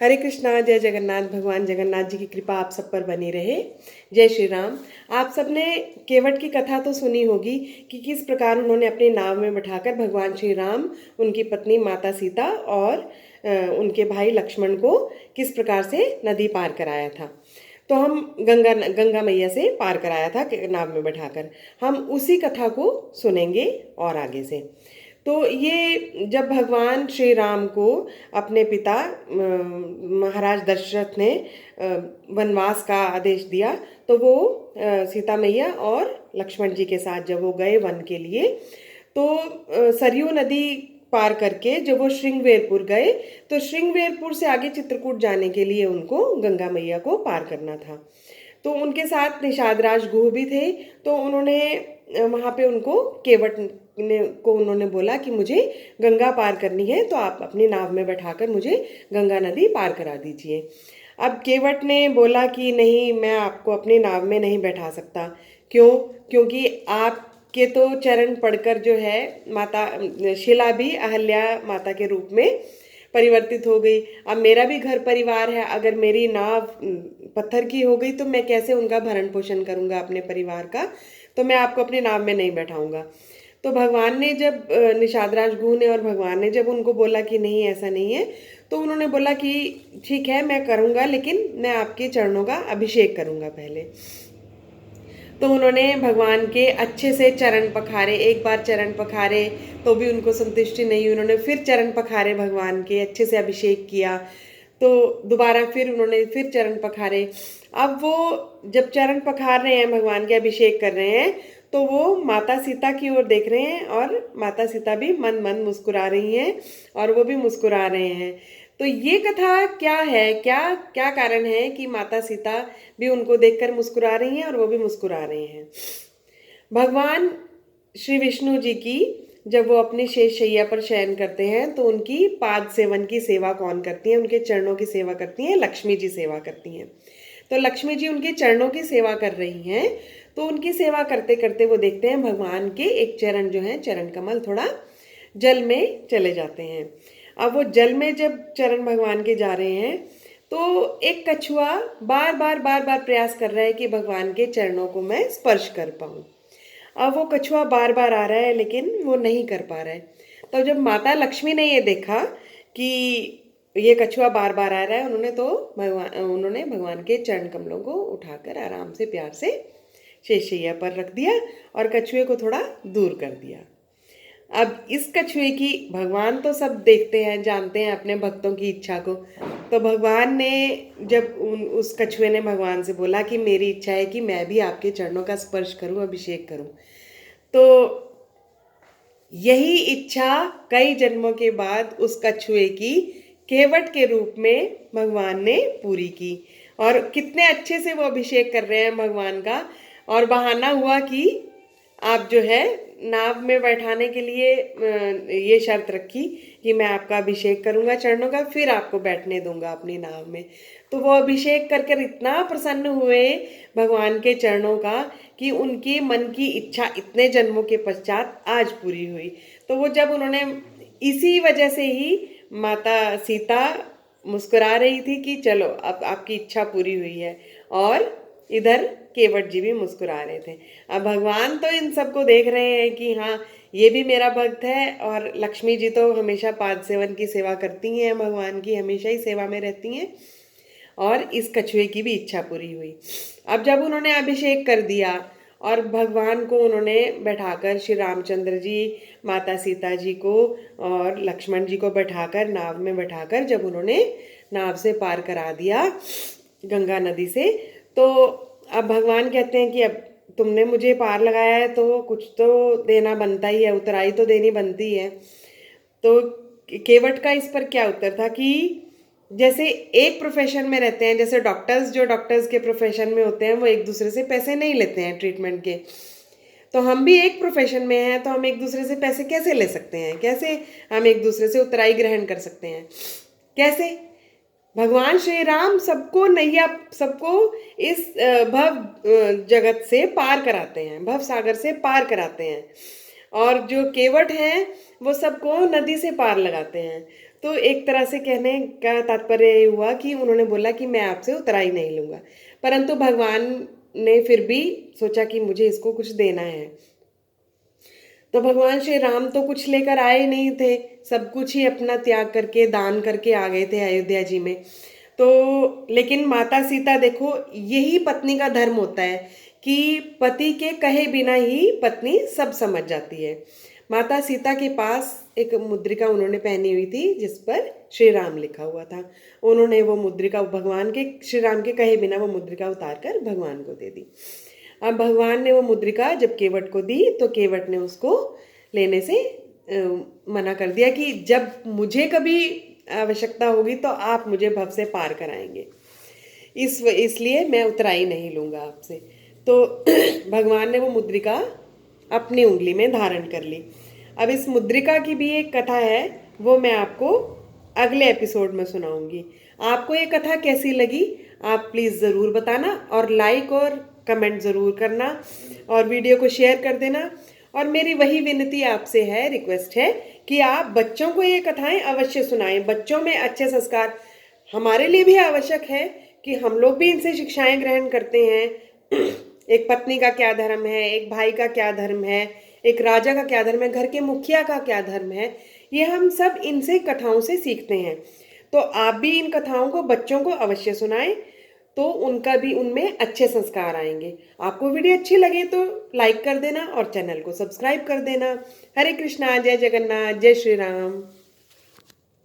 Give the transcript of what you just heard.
हरे कृष्णा, जय जगन्नाथ। भगवान जगन्नाथ जी की कृपा आप सब पर बनी रहे। जय श्री राम। आप सबने केवट की कथा तो सुनी होगी कि किस प्रकार उन्होंने अपनी नाव में बैठाकर भगवान श्री राम, उनकी पत्नी माता सीता और उनके भाई लक्ष्मण को किस प्रकार से नदी पार कराया था। तो हम गंगा मैया से पार कराया था नाव में बैठाकर। हम उसी कथा को सुनेंगे और आगे से। तो ये जब भगवान श्री राम को अपने पिता महाराज दशरथ ने वनवास का आदेश दिया, तो वो सीता मैया और लक्ष्मण जी के साथ जब वो गए वन के लिए, तो सरयू नदी पार करके जब वो श्रृंगवेरपुर गए, तो श्रृंगवेरपुर से आगे चित्रकूट जाने के लिए उनको गंगा मैया को पार करना था। तो उनके साथ निषाद गुह भी थे। तो उन्होंने वहाँ पे उनको केवट को उन्होंने बोला कि मुझे गंगा पार करनी है, तो आप अपनी नाव में बैठाकर मुझे गंगा नदी पार करा दीजिए। अब केवट ने बोला कि नहीं, मैं आपको अपनी नाव में नहीं बैठा सकता। क्यों? क्योंकि आपके तो चरण पड़कर जो है माता शिला भी अहल्या माता के रूप में परिवर्तित हो गई। अब मेरा भी घर परिवार है, अगर मेरी नाव पत्थर की हो गई तो मैं कैसे उनका भरण पोषण करूंगा अपने परिवार का। तो मैं आपको अपनी नाव में नहीं बैठाऊंगा। तो भगवान ने जब निषाद गुह ने और भगवान ने जब उनको बोला कि नहीं, ऐसा नहीं है, तो उन्होंने बोला कि ठीक है, मैं करूंगा, लेकिन मैं आपके चरणों का अभिषेक करूंगा पहले। तो उन्होंने भगवान के अच्छे से चरण पखारे। एक बार चरण पखारे तो भी उनको संतुष्टि नहीं, उन्होंने फिर चरण पखारे, भगवान के अच्छे से अभिषेक किया। तो दोबारा फिर उन्होंने फिर चरण पखारे। अब वो जब चरण पखार रहे हैं, भगवान के अभिषेक कर रहे हैं, तो वो माता सीता की ओर देख रहे हैं और माता सीता भी मन मन मुस्कुरा रही हैं और वो भी मुस्कुरा रहे हैं। तो ये कथा क्या है, क्या क्या कारण है कि माता सीता भी उनको देखकर मुस्कुरा रही हैं और वो भी मुस्कुरा रहे हैं। भगवान श्री विष्णु जी की जब वो अपनी शेष शैया पर शयन करते हैं, तो उनकी पाद सेवन की सेवा कौन करती है? उनके चरणों की सेवा करती हैं लक्ष्मी जी, सेवा करती हैं। तो लक्ष्मी जी उनके चरणों की सेवा कर रही हैं। तो उनकी सेवा करते करते वो देखते हैं भगवान के एक चरण जो है, चरण कमल, थोड़ा जल में चले जाते हैं। अब वो जल में जब चरण भगवान के जा रहे हैं, तो एक कछुआ बार बार बार बार प्रयास कर रहा है कि भगवान के चरणों को मैं स्पर्श कर पाऊं। अब वो कछुआ बार बार आ रहा है लेकिन वो नहीं कर पा रहा है। तो जब माता लक्ष्मी ने ये देखा कि ये कछुआ बार बार आ रहा है, उन्होंने भगवान के चरण कमलों को उठाकर आराम से प्यार से शेषैया पर रख दिया और कछुए को थोड़ा दूर कर दिया। अब इस कछुए की, भगवान तो सब देखते हैं, जानते हैं अपने भक्तों की इच्छा को। तो भगवान ने जब उस कछुए ने भगवान से बोला कि मेरी इच्छा है कि मैं भी आपके चरणों का स्पर्श करूं, अभिषेक करूं, तो यही इच्छा कई जन्मों के बाद उस कछुए की केवट के रूप में भगवान ने पूरी की। और कितने अच्छे से वो अभिषेक कर रहे हैं भगवान का। और बहाना हुआ कि आप जो है नाव में बैठाने के लिए ये शर्त रखी कि मैं आपका अभिषेक करूंगा चरणों का, फिर आपको बैठने दूंगा अपनी नाव में। तो वो अभिषेक करके इतना प्रसन्न हुए भगवान के चरणों का कि उनकी मन की इच्छा इतने जन्मों के पश्चात आज पूरी हुई। तो वो जब उन्होंने, इसी वजह से ही माता सीता मुस्कुरा रही थी कि चलो अब आपकी इच्छा पूरी हुई है, और इधर केवट जी भी मुस्कुरा रहे थे। अब भगवान तो इन सबको देख रहे हैं कि हाँ, ये भी मेरा भक्त है। और लक्ष्मी जी तो हमेशा पाद सेवन की सेवा करती हैं, भगवान की हमेशा ही सेवा में रहती हैं। और इस कछुए की भी इच्छा पूरी हुई। अब जब उन्होंने अभिषेक कर दिया और भगवान को उन्होंने बैठाकर, श्री रामचंद्र जी, माता सीता जी को और लक्ष्मण जी को बैठाकर, नाव में बैठाकर जब उन्होंने नाव से पार करा दिया गंगा नदी से, तो अब भगवान कहते हैं कि अब तुमने मुझे पार लगाया है तो कुछ तो देना बनता ही है, उतराई तो देनी बनती है। तो केवट का इस पर क्या उत्तर था कि जैसे एक प्रोफेशन में रहते हैं, जैसे डॉक्टर्स, जो डॉक्टर्स के प्रोफेशन में होते हैं, वो एक दूसरे से पैसे नहीं लेते हैं ट्रीटमेंट के। तो हम भी एक प्रोफेशन में हैं, तो हम एक दूसरे से पैसे कैसे ले सकते हैं? कैसे हम एक दूसरे से उतराई ग्रहण कर सकते हैं? कैसे? भगवान श्री राम सबको नैया, सबको इस भव जगत से पार कराते हैं, भव सागर से पार कराते हैं। और जो केवट हैं वो सबको नदी से पार लगाते हैं। तो एक तरह से कहने का तात्पर्य ये हुआ कि उन्होंने बोला कि मैं आपसे उतराई नहीं लूँगा, परंतु भगवान ने फिर भी सोचा कि मुझे इसको कुछ देना है। तो भगवान श्री राम तो कुछ लेकर आए नहीं थे, सब कुछ ही अपना त्याग करके दान करके आ गए थे अयोध्या जी में। तो लेकिन माता सीता देखो, यही पत्नी का धर्म होता है कि पति के कहे बिना ही पत्नी सब समझ जाती है। माता सीता के पास एक मुद्रिका उन्होंने पहनी हुई थी जिस पर श्री राम लिखा हुआ था। उन्होंने वो मुद्रिका भगवान के, श्री राम के कहे बिना वो मुद्रिका उतार कर भगवान को दे दी। अब भगवान ने वो मुद्रिका जब केवट को दी तो केवट ने उसको लेने से मना कर दिया कि जब मुझे कभी आवश्यकता होगी तो आप मुझे भव से पार कराएंगे, इसलिए मैं उतराई नहीं लूँगा आपसे। तो भगवान ने वो मुद्रिका अपनी उंगली में धारण कर ली। अब इस मुद्रिका की भी एक कथा है, वो मैं आपको अगले एपिसोड में सुनाऊंगी। आपको ये कथा कैसी लगी आप प्लीज़ ज़रूर बताना, और लाइक और कमेंट ज़रूर करना, और वीडियो को शेयर कर देना। और मेरी वही विनती आपसे है, रिक्वेस्ट है कि आप बच्चों को ये कथाएं अवश्य सुनाएं। बच्चों में अच्छे संस्कार हमारे लिए भी आवश्यक है कि हम लोग भी इनसे शिक्षाएं ग्रहण करते हैं। एक पत्नी का क्या धर्म है, एक भाई का क्या धर्म है, एक राजा का क्या धर्म है, घर के मुखिया का क्या धर्म है, ये हम सब इनसे कथाओं से सीखते हैं। तो आप भी इन कथाओं को बच्चों को अवश्य सुनाएं, तो उनका भी उनमें अच्छे संस्कार आएंगे। आपको वीडियो अच्छी लगे तो लाइक कर देना और चैनल को सब्सक्राइब कर देना। हरे कृष्णा, जय जगन्नाथ, जय श्री राम।